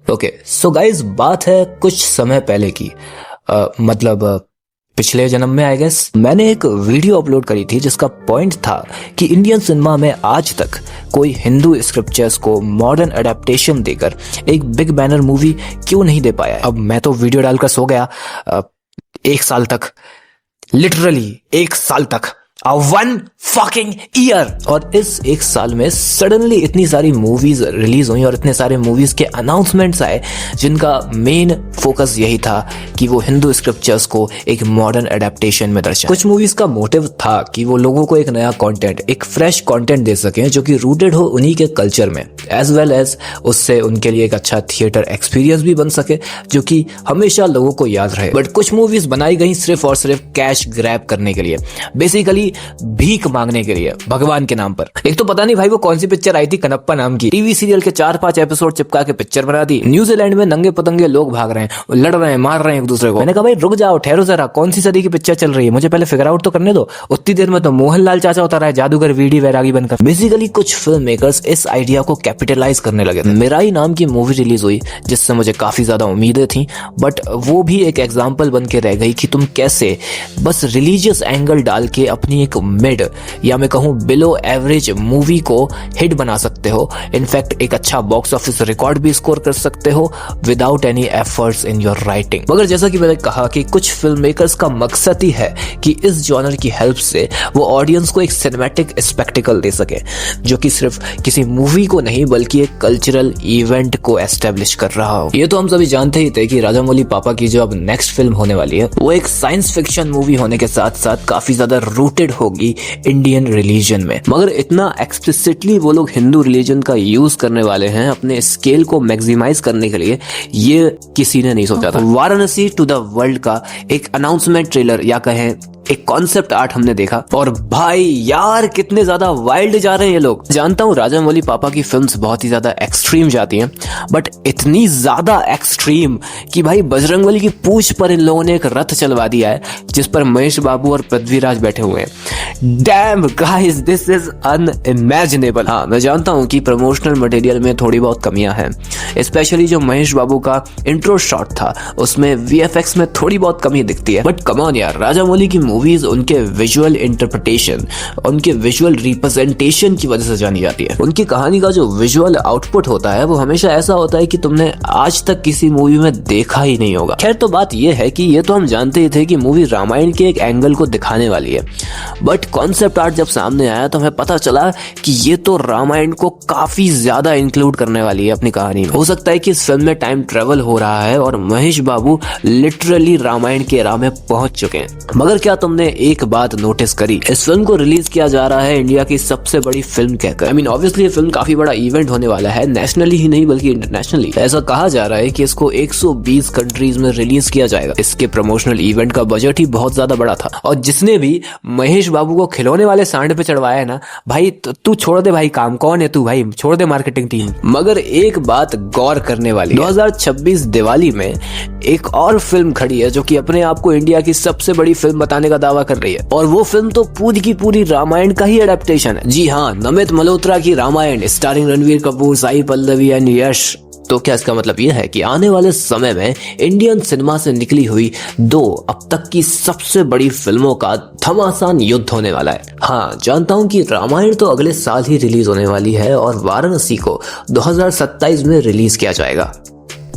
Okay so guys, बात है कुछ समय पहले की। मतलब पिछले जन्म में आई गेस मैंने एक वीडियो अपलोड करी थी जिसका पॉइंट था कि इंडियन सिनेमा में आज तक कोई हिंदू स्क्रिप्चर्स को मॉडर्न अडेप्टेशन देकर एक बिग बैनर मूवी क्यों नहीं दे पाया। अब मैं तो वीडियो डालकर सो गया 1 साल तक, लिटरली 1 साल तक, 1 fucking ईयर। और इस 1 साल में सडनली इतनी सारी मूवीज रिलीज हुई और इतने सारे मूवीज के अनाउंसमेंट्स आए जिनका मेन फोकस यही था कि वो हिंदू स्क्रिप्चर्स को एक मॉडर्न एडेप्टेशन में दर्शाएं। कुछ मूवीज का मोटिव था कि वो लोगों को एक नया कंटेंट, एक फ्रेश कंटेंट दे सकें जो कि रूटेड हो उन्हीं के कल्चर में, एज वेल एज उससे उनके लिए एक अच्छा थिएटर एक्सपीरियंस भी बन सके जो कि हमेशा लोगों को याद रहे। बट कुछ मूवीज बनाई गई सिर्फ और सिर्फ कैश ग्रैब करने के लिए, बेसिकली भीख मांगने के लिए भगवान के नाम पर। एक तो पता नहीं भाई वो कौन सी पिक्चर आई थी, कनप्पा नाम की, टीवी सीरियल के 4-5 एपिसोड चिपका के पिक्चर बना दी। न्यूजीलैंड में नंगे पतंगे लोग भाग रहे हैं, लड़ रहे हैं, मार रहे हैं एक दूसरे को। मैंने कहा भाई रुक जाओ, ठहरो जरा, कौन सी सदी की पिक्चर चल रही है, मुझे पहले फिगर आउट तो करने दो। उतनी देर में तो मोहनलाल चाचा उतर रहा है जादूगर वीडी वैरागी बनकर। बेसिकली कुछ फिल्म मेकर्स इस आइडिया को कैपिटलाइज करने लगे। मिराई नाम की मूवी रिलीज हुई जिससे मुझे काफी ज्यादा उम्मीदें थी, बट वो भी एक एग्जाम्पल बन के रह गई कि तुम कैसे बस रिलीजियस एंगल डाल के अपनी एक मिड या मैं कहूं बिलो एवरेज मूवी को हिट बना सकते हो। इनफैक्ट एक अच्छा बॉक्स ऑफिस रिकॉर्ड भी स्कोर कर सकते हो without any efforts in your writing. मगर जैसा कि मैंने कहा कि कुछ फिल्म मेकर्स का मकसद ही है कि इस जॉनर की हेल्प से वो ऑडियंस को एक सिनेमैटिक स्पेक्टिकल दे सके जो कि सिर्फ किसी मूवी को नहीं बल्कि एक कल्चरल इवेंट को एस्टेब्लिश कर रहा हो। ये तो हम सभी जानते ही थे कि राजामौली पापा की जो अब नेक्स्ट फिल्म होने वाली है वो एक साइंस फिक्शन मूवी होने के साथ साथ काफी ज्यादा रूटेड होगी इंडियन रिलीजन में। मगर इतना एक्सप्लिसिटली वो लोग हिंदू रिलीजन का यूज करने वाले हैं अपने स्केल को मैक्सिमाइज करने के लिए, ये किसी ने नहीं सोचा था। वाराणसी टू द वर्ल्ड का एक अनाउंसमेंट ट्रेलर या कहें एक कॉन्सेप्ट आर्ट हमने देखा और भाई यार कितने ज्यादा वाइल्ड जा रहे हैं ये लोग। जानता हूँ राजामौली पापा की फिल्म्स बहुत ही ज्यादा एक्सट्रीम जाती हैं, बट इतनी ज्यादा एक्सट्रीम कि भाई बजरंगबली की पूंछ पर इन लोगों ने एक रथ चलवा दिया है जिस पर महेश बाबू और पृथ्वीराज बैठे हुए हैं। Dam guys, this is unimaginable. हाँ मैं जानता हूँ कि प्रमोशनल मटेरियल में थोड़ी बहुत कमियां हैं, स्पेशली जो महेश बाबू का इंट्रो शॉट था उसमें वीएफएक्स में थोड़ी बहुत कमी दिखती है, बट कम ऑन यार, राजामौली की मूवीज उनके विजुअल इंटरप्रिटेशन, उनके विजुअल रिप्रेजेंटेशन की वजह से जानी जाती है। उनकी कहानी का जो विजुअल आउटपुट होता है वो हमेशा ऐसा होता है कि तुमने आज तक किसी मूवी में देखा ही नहीं होगा। खैर तो बात यह है कि ये तो हम जानते ही थे कि मूवी रामायण के एक एंगल को दिखाने वाली है, बट कॉन्सेप्ट आर्ट जब सामने आया तो हमें पता चला कि ये तो रामायण को काफी ज्यादा इंक्लूड करने वाली है अपनी कहानी में। हो सकता है कि इस फिल्म में टाइम ट्रेवल हो रहा है और महेश बाबू लिटरली रामायण के एरा में पहुंच चुके हैं। मगर क्या तुमने एक बात नोटिस करी, इस फिल्म को रिलीज किया जा रहा है इंडिया की सबसे बड़ी फिल्म कहकर। आई मीन ऑब्वियसली ये फिल्म काफी बड़ा इवेंट होने वाला है, नेशनली ही नहीं बल्कि इंटरनेशनली। ऐसा कहा जा रहा है कि इसको 120 कंट्रीज में रिलीज किया जाएगा। इसके प्रमोशनल इवेंट का बजट ही बहुत ज्यादा बड़ा था और जिसने भी महेश बाबू को खिलौने वाले सांड पे चढ़वाया है ना भाई, तू छोड़ दे भाई काम, कौन है तू भाई, छोड़ दे मार्केटिंग टीम। मगर एक बात गौर करने वाली, 2026 दिवाली में एक और फिल्म खड़ी है जो कि अपने आप को इंडिया की सबसे बड़ी फिल्म बताने का दावा कर रही है, और वो फिल्म तो पूरी की पूरी रामायण का ही एडेप्टेशन है। जी हाँ, नमित मल्होत्रा की रामायण स्टारिंग रणवीर कपूर, साई पल्लवी एंड यश। तो क्या इसका मतलब यह है कि आने वाले समय में इंडियन सिनेमा से निकली हुई 2 अब तक की सबसे बड़ी फिल्मों का घमासान युद्ध होने वाला है। हाँ जानता हूं कि रामायण तो अगले साल ही रिलीज होने वाली है और वाराणसी को 2027 में रिलीज किया जाएगा।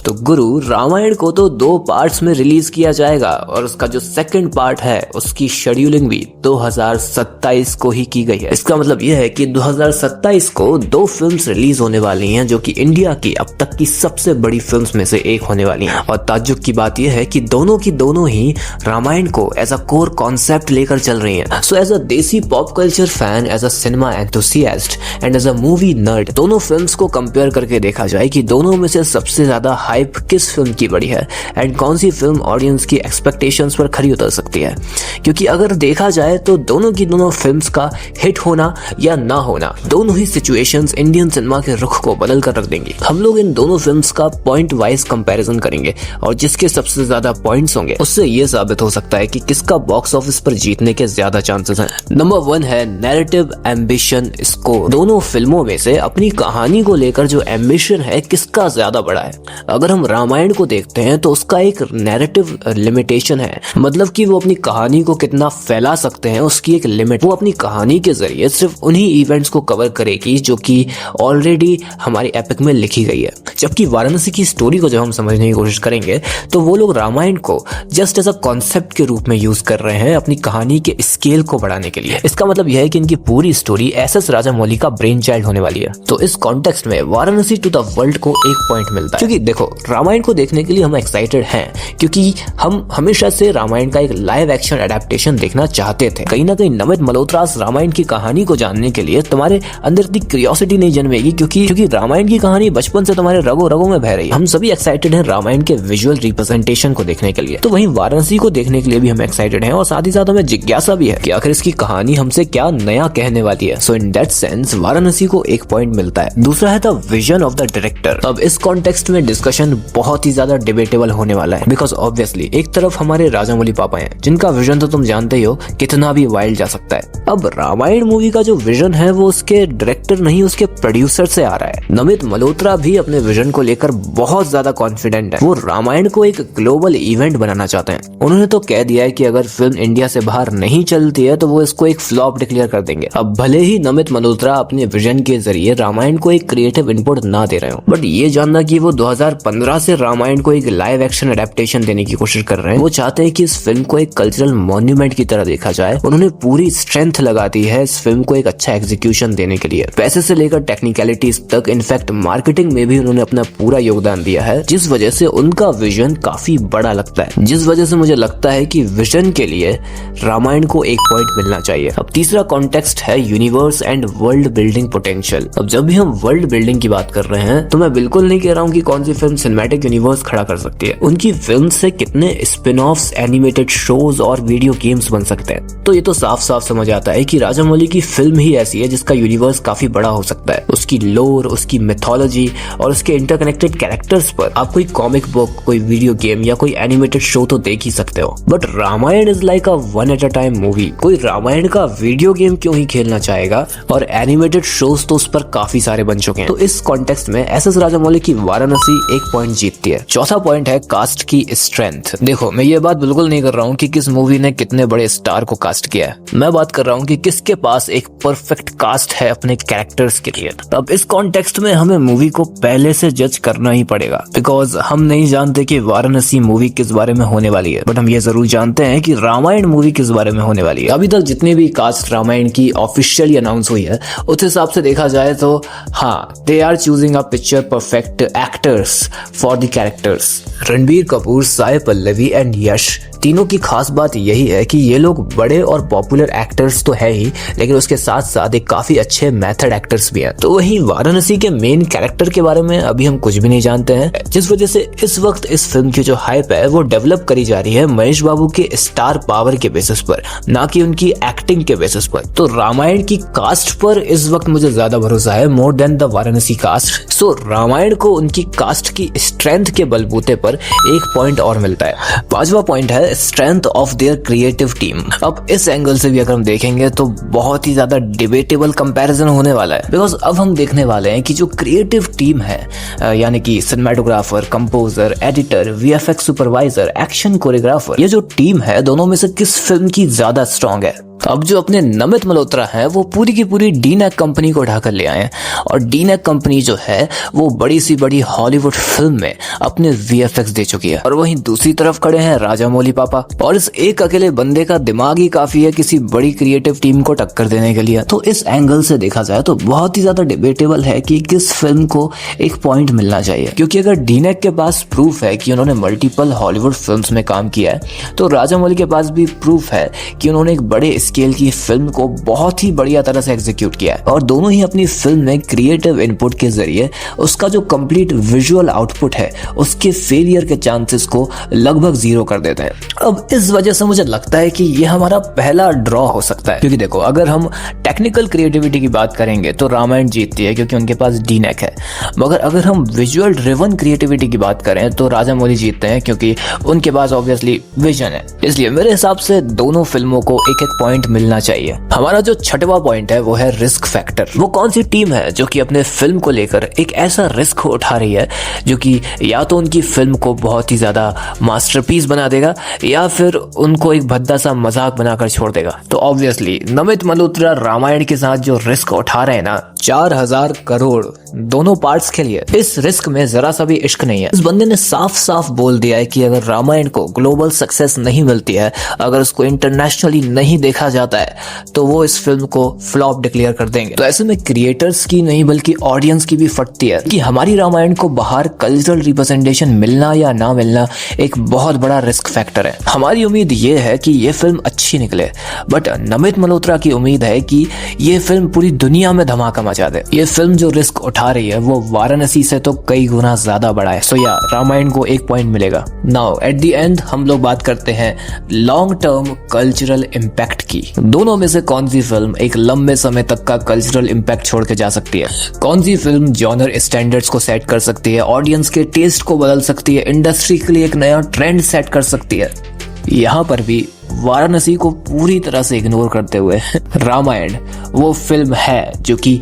तो गुरु, रामायण को तो 2 पार्ट्स में रिलीज किया जाएगा और उसका जो सेकंड पार्ट है उसकी शेड्यूलिंग भी 2027 को ही की गई है। इसका मतलब यह है कि 2027 को 2 फिल्म्स रिलीज होने वाली हैं जो कि इंडिया की अब तक की सबसे बड़ी फिल्म्स में से एक होने वाली हैं। और ताज्जुब की बात यह है कि दोनों की दोनों ही रामायण को एज अ कोर कॉन्सेप्ट लेकर चल रही हैं। सो as a desi pop culture fan, as a cinema enthusiast and as a movie nerd, दोनों फिल्म्स को कंपेयर करके देखा जाए कि दोनों में से सबसे ज्यादा हाइप किस फिल्म की बड़ी है एंड कौन सी फिल्म ऑडियंस की एक्सपेक्टेशंस पर खरी उतर सकती है। क्योंकि अगर देखा जाए तो दोनों की दोनों फिल्म्स का हिट होना या ना होना, दोनों ही सिचुएशंस इंडियन सिनेमा के रुख को बदल कर रख देंगी। हम लोग इन दोनों फिल्म्स का पॉइंट वाइज कंपैरिजन करेंगे और जिसके सबसे ज्यादा पॉइंट्स होंगे उससे यह साबित हो सकता है कि किसका बॉक्स ऑफिस पर जीतने के ज्यादा चांसेस हैं। नंबर 1 है नैरेटिव एम्बिशन स्कोर। दोनों फिल्मों में से अपनी कहानी को लेकर जो एम्बिशन है किसका ज्यादा बड़ा है। अगर हम रामायण को देखते हैं तो उसका एक नैरेटिव लिमिटेशन है, मतलब कि वो अपनी कहानी को कितना फैला सकते हैं उसकी एक लिमिट। वो अपनी कहानी के जरिए सिर्फ उन्हीं इवेंट्स को कवर करेगी जो कि ऑलरेडी हमारी एपिक में लिखी गई है। जबकि वाराणसी की स्टोरी को जब हम समझने की कोशिश करेंगे तो वो लोग रामायण को जस्ट एज अ कॉन्सेप्ट के रूप में यूज कर रहे हैं अपनी कहानी के स्केल को बढ़ाने के लिए। इसका मतलब यह है कि इनकी पूरी स्टोरी एस.एस. राजामौली का ब्रेन चाइल्ड होने वाली है। तो इस कॉन्टेक्स्ट में वाराणसी टू द वर्ल्ड को एक पॉइंट मिलता है, क्योंकि देखो रामायण को देखने के लिए हम एक्साइटेड हैं क्योंकि हम हमेशा से रामायण का एक लाइव एक्शन एडेप्टेशन देखना चाहते थे। कहीं ना कहीं नमित मल्होत्रा रामायण की कहानी को जानने के लिए तुम्हारे अंदर इतनी क्यूरियोसिटी नहीं जन्मेगी क्योंकि रामायण की कहानी बचपन से तुम्हारे रगों रगों में बह रही है। हम सभी एक्साइटेड हैं रामायण के विजुअल रिप्रेजेंटेशन को देखने के लिए, तो वहीं वाराणसी को देखने के लिए भी हम एक्साइटेड हैं और साथ ही साथ हमें जिज्ञासा भी है कि आखिर इसकी कहानी हमसे क्या नया कहने वाली है। सो इन दैट सेंस वाराणसी को एक पॉइंट मिलता है। दूसरा है the vision of the director. अब इस कॉन्टेक्स्ट में डिस्कशन बहुत ही ज्यादा डिबेटेबल होने वाला है, बिकॉज ऑब्वियसली एक तरफ हमारे राजामौली पापा हैं जिनका विजन तो तुम जानते ही हो कितना भी वाइल्ड जा सकता है। अब रामायण मूवी का जो विजन है वो उसके डायरेक्टर नहीं उसके प्रोड्यूसर से आ रहा है। नमित मल्होत्रा भी अपने विजन को लेकर बहुत ज्यादा कॉन्फिडेंट है। वो रामायण को एक ग्लोबल इवेंट बनाना चाहते हैं। उन्होंने तो कह दिया है कि अगर फिल्म इंडिया से बाहर नहीं चलती है तो वो इसको एक फ्लॉप डिक्लेयर कर देंगे। अब भले ही नमित मल्होत्रा अपने विजन के जरिए रामायण को एक क्रिएटिव इनपुट ना दे रहे हो, बट ये जानना कि वो 2015 से रामायण को एक लाइव एक्शन एडेप्टेशन देने की कोशिश कर रहे हैं। वो चाहते हैं कि इस फिल्म को एक कल्चरल मॉन्यूमेंट की तरह देखा जाए। उन्होंने पूरी स्ट्रेंथ लगा दी है इस फिल्म को एक अच्छा एग्जीक्यूशन देने के लिए, पैसे से लेकर टेक्निकलिटीज तक। इनफैक्ट मार्केटिंग में भी उन्होंने अपना पूरा योगदान दिया है, जिस वजह से उनका विजन काफी बड़ा लगता है, जिस वजह से मुझे लगता है कि विजन के लिए रामायण को एक पॉइंट मिलना चाहिए। अब तीसरा कॉन्टेक्स्ट है universe and world building potential. अब जब भी हम वर्ल्ड बिल्डिंग की बात कर रहे हैं तो मैं बिल्कुल नहीं कह रहा हूँ कि कौन सी फिल्म सिनेमैटिक यूनिवर्स खड़ा कर सकती है। उनकी फिल्म से कितने स्पिन ऑफ्स, एनिमेटेड शोज और वीडियो गेम्स बन सकते हैं। तो ये तो साफ साफ समझ आता है कि राजामौली की फिल्म ही ऐसी है जिसका यूनिवर्स काफी बड़ा हो सकता है। उसकी लोर, उसकी मिथोलॉजी और उसके इंटरकनेक्टेड कैरेक्टर्स पर आप कोई कॉमिक बुक, कोई वीडियो गेम या कोई एनिमेटेड शो तो देख ही सकते हो। But Ramayan is like a one at a time movie. कोई रामायण का वीडियो गेम क्यों ही खेलना चाहेगा, और एनिमेटेड शोज तो उस पर काफी सारे बन चुके हैं। तो इस कॉन्टेक्स्ट में एस.एस. राजामौली की वाराणसी एक पॉइंट जीतती है। चौथा पॉइंट है कास्ट की स्ट्रेंथ। देखो मैं ये बात बिल्कुल नहीं कर रहा हूँ कि किस मूवी ने कितने बड़े स्टार को कास्ट किया है, मैं बात कर रहा हूँ कि किसके पास एक परफेक्ट कास्ट है अपने कैरेक्टर्स के लिए। अब इस कॉन्टेक्स्ट में हमें मूवी को पहले से जज करना ही पड़ेगा, बिकॉज हम नहीं जानते कि वाराणसी मूवी किस बारे में होने वाली है, बट हम ये जरूर जानते हैं कि रामायण मूवी किस बारे में होने वाली है। अभी तक जितनी भी कास्ट रामायण की ऑफिशियली अनाउंस हुई है उस हिसाब से देखा जाए तो हाँ, they are choosing a picture perfect actors for the characters. Ranbir Kapoor, Sai Pallavi and Yash, तीनों की खास बात यही है कि ये लोग बड़े और पॉपुलर एक्टर्स तो है ही, लेकिन उसके साथ साथ एक काफी अच्छे मेथड एक्टर्स भी हैं। तो वहीं वाराणसी के मेन कैरेक्टर के बारे में अभी हम कुछ भी नहीं जानते हैं, जिस वजह से इस वक्त इस फिल्म की जो हाइप है वो डेवलप करी जा रही है महेश बाबू के स्टार पावर के बेसिस पर, ना कि उनकी एक्टिंग के बेसिस पर। तो रामायण की कास्ट पर इस वक्त मुझे ज्यादा भरोसा है more than the Varanasi cast. So Ramayan को उनकी कास्ट की स्ट्रेंथ के बलबूते पर एक पॉइंट और मिलता है। पांचवा पॉइंट है strength of their creative team. अब इस एंगल से भी अगर हम देखेंगे तो बहुत ही ज्यादा डिबेटेबल कंपैरिजन होने वाला है, बिकॉज अब हम देखने वाले हैं कि जो क्रिएटिव टीम है यानी कि cinematographer, composer, editor, VFX supervisor, action choreographer, ये जो टीम है दोनों में से किस फिल्म की ज्यादा स्ट्रॉन्ग है। अब जो अपने नमित मल्होत्रा हैं वो पूरी की पूरी डीनेक कंपनी को उठाकर ले आए, और डीनेक कंपनी जो है वो बड़ी सी बड़ी हॉलीवुड फिल्म में अपने वीएफएक्स दे चुकी है। और वहीं दूसरी तरफ खड़े हैं राजामौली पापा, और इस एक अकेले बंदे का दिमाग ही काफी है किसी बड़ी क्रिएटिव टीम को टक्कर देने के लिए। तो इस एंगल से देखा जाए तो बहुत ही ज्यादा डिबेटेबल है कि किस फिल्म को एक पॉइंट मिलना चाहिए, क्योंकि अगर डीनेक के पास प्रूफ है कि उन्होंने मल्टीपल हॉलीवुड फिल्म्स में काम किया है, तो राजामौली के पास भी प्रूफ है कि उन्होंने एक बड़े स्केल की फिल्म को बहुत ही बढ़िया तरह से एग्जीक्यूट किया है, और दोनों ही अपनी फिल्म में क्रिएटिव इनपुट के जरिए उसका जो कंप्लीट विजुअल आउटपुट है उसके फेलियर के चांसेस को लगभग जीरो कर देते हैं। अब इस वजह से मुझे लगता है कि ये हमारा पहला ड्रॉ हो सकता है, क्योंकि देखो अगर हम टेक्निकल क्रिएटिविटी की बात करेंगे तो रामायण जीतती है क्योंकि उनके पास डीनेक है, मगर अगर हम विजुअल ड्रिवन क्रिएटिविटी की बात करें तो राजामौली जीतते हैं क्योंकि उनके पास ऑब्वियसली विजन है। इसलिए मेरे हिसाब से दोनों फिल्मों को एक एक पॉइंट मिलना चाहिए। हमारा जो छठवां पॉइंट है वो है रिस्क फैक्टर। वो कौन सी टीम है जो कि अपने फिल्म को लेकर एक ऐसा रिस्क उठा रही है जो कि या तो उनकी फिल्म को बहुत ही ज्यादा मास्टरपीस बना देगा या फिर उनको एक भद्दा सा मजाक बनाकर छोड़ देगा। तो ऑब्वियसली नमित मल्होत्रा रामायण के साथ जो रिस्क उठा रहे हैं ना, 4000 करोड़ दोनों पार्ट्स के लिए, इस रिस्क में जरा सा भी इश्क नहीं है। इस बंदे ने साफ साफ बोल दिया है कि अगर रामायण को ग्लोबल सक्सेस नहीं मिलती है, अगर उसको इंटरनेशनली नहीं देखा जाता है, तो वो इस फिल्म को फ्लॉप डिक्लेयर कर देंगे। तो ऐसे में क्रिएटर्स की नहीं बल्कि ऑडियंस की भी फटती है कि हमारी रामायण को बाहर कल्चरल रिप्रेजेंटेशन मिलना या ना मिलना एक बहुत बड़ा रिस्क फैक्टर है। हमारी उम्मीद ये है कि ये फिल्म अच्छी निकले, बट नमित मल्होत्रा की उम्मीद है कि ये फिल्म पूरी दुनिया में धमाका मचा दे। ये फिल्म जो रिस्क उठा रही है वो वाराणसी से तो कई गुना ज्यादा बड़ा है। सो या रामायण को 1 पॉइंट मिलेगा। नाउ एट द एंड हम लोग बात करते हैं लॉन्ग टर्म कल्चरल इम्पैक्ट की। दोनों में से कौन सी फिल्म एक लंबे समय तक का कल्चरल इम्पैक्ट छोड़ के जा सकती है? कौन सी फिल्म जॉनर स्टैंडर्ड्स को सेट कर सकती है, ऑडियंस के टेस्ट को बदल सकती है, इंडस्ट्री के लिए एक नया ट्रेंड सेट कर सकती है? यहाँ पर भी वाराणसी को पूरी तरह से इग्नोर करते हुए रामायण वो फिल्म है जो कि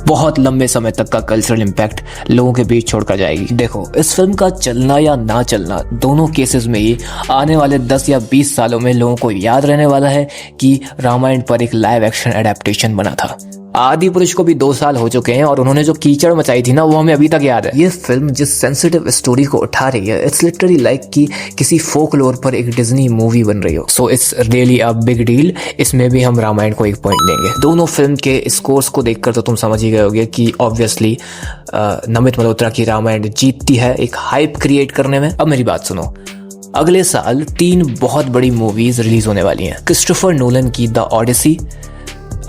बहुत लंबे समय तक का कल्चरल इम्पैक्ट लोगों के बीच छोड़कर जाएगी। देखो, इस फिल्म का चलना या ना चलना दोनों केसेस में ही आने वाले 10 या 20 सालों में लोगों को याद रहने वाला है कि रामायण पर एक लाइव एक्शन एडेप्टेशन बना था। आदि पुरुष को भी 2 साल हो चुके हैं और उन्होंने जो कीचड़ मचाई थी ना, वो हमें अभी तक याद है। ये फिल्म जिस सेंसिटिव स्टोरी को उठा रही है, इट्स लिटरली लाइक कि किसी फोकलोर पर एक डिज्नी मूवी बन रही हो। So it's really a big deal. इसमें भी हम रामायण को 1 पॉइंट देंगे। दोनों फिल्म के स्कोर्स को देखकर तो तुम समझ ही गए होगे कि ऑब्वियसली नमित मल्होत्रा की रामायण जीतती है एक हाइप क्रिएट करने में। अब मेरी बात सुनो, अगले साल 3 बहुत बड़ी मूवीज रिलीज होने वाली हैं। क्रिस्टोफर नोलन की द ऑडिसी,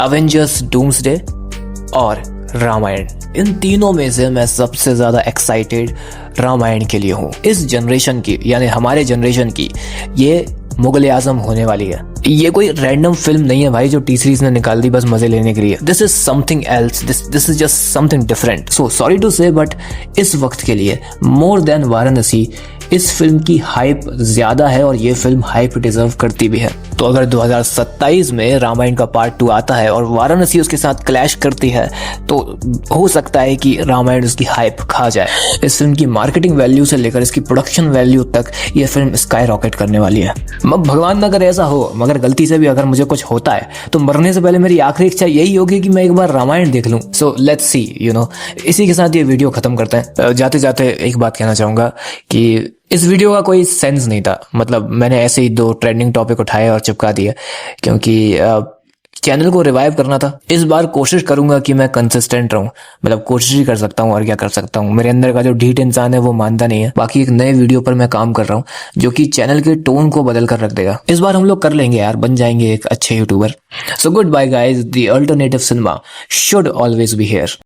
एवेंजर्स डूम्सडे और रामायण। इन तीनों में से मैं सबसे ज्यादा एक्साइटेड रामायण के लिए हूँ। इस जनरेशन की, यानी हमारे जनरेशन की, ये मुगल आजम होने वाली है। ये कोई रैंडम फिल्म नहीं है भाई जो टी सीरीज ने निकाल दी बस मजे लेने के लिए। This is something else, this is just something different. So sorry to say, but इस वक्त के लिए मोर देन वाराणसी इस फिल्म की हाइप ज्यादा है और ये फिल्म हाइप डिजर्व करती भी है। तो अगर 2027 में रामायण का पार्ट 2 आता है और वाराणसी उसके साथ क्लैश करती है, तो हो सकता है कि रामायण उसकी हाइप खा जाए। इस फिल्म की मार्केटिंग वैल्यू से लेकर इसकी प्रोडक्शन वैल्यू तक ये फिल्म स्काई रॉकेट करने वाली है। भगवान ना करे ऐसा हो, मगर गलती से भी अगर मुझे कुछ होता है तो मरने से पहले मेरी आखिरी इच्छा यही होगी कि मैं एक बार रामायण देख लूं। सो लेट्स सी, इसी के साथ ये वीडियो खत्म करते हैं। जाते जाते एक बात कहना चाहूंगा कि इस वीडियो का कोई सेंस नहीं था। मतलब मैंने ऐसे ही 2 ट्रेंडिंग टॉपिक उठाए और चिपका दिए क्योंकि चैनल को रिवाइव करना था। इस बार कोशिश करूंगा कि मैं कंसिस्टेंट रहूं। मतलब कोशिश ही कर सकता हूं और क्या कर सकता हूं। मेरे अंदर का जो ढीठ इंसान है वो मानता नहीं है। बाकी एक नए वीडियो पर मैं काम कर रहा हूं जो कि चैनल के टोन को बदल कर रख देगा। इस बार हम लोग कर लेंगे यार, बन जाएंगे एक अच्छे YouTuber. So goodbye guys, the alternative cinema should always be here.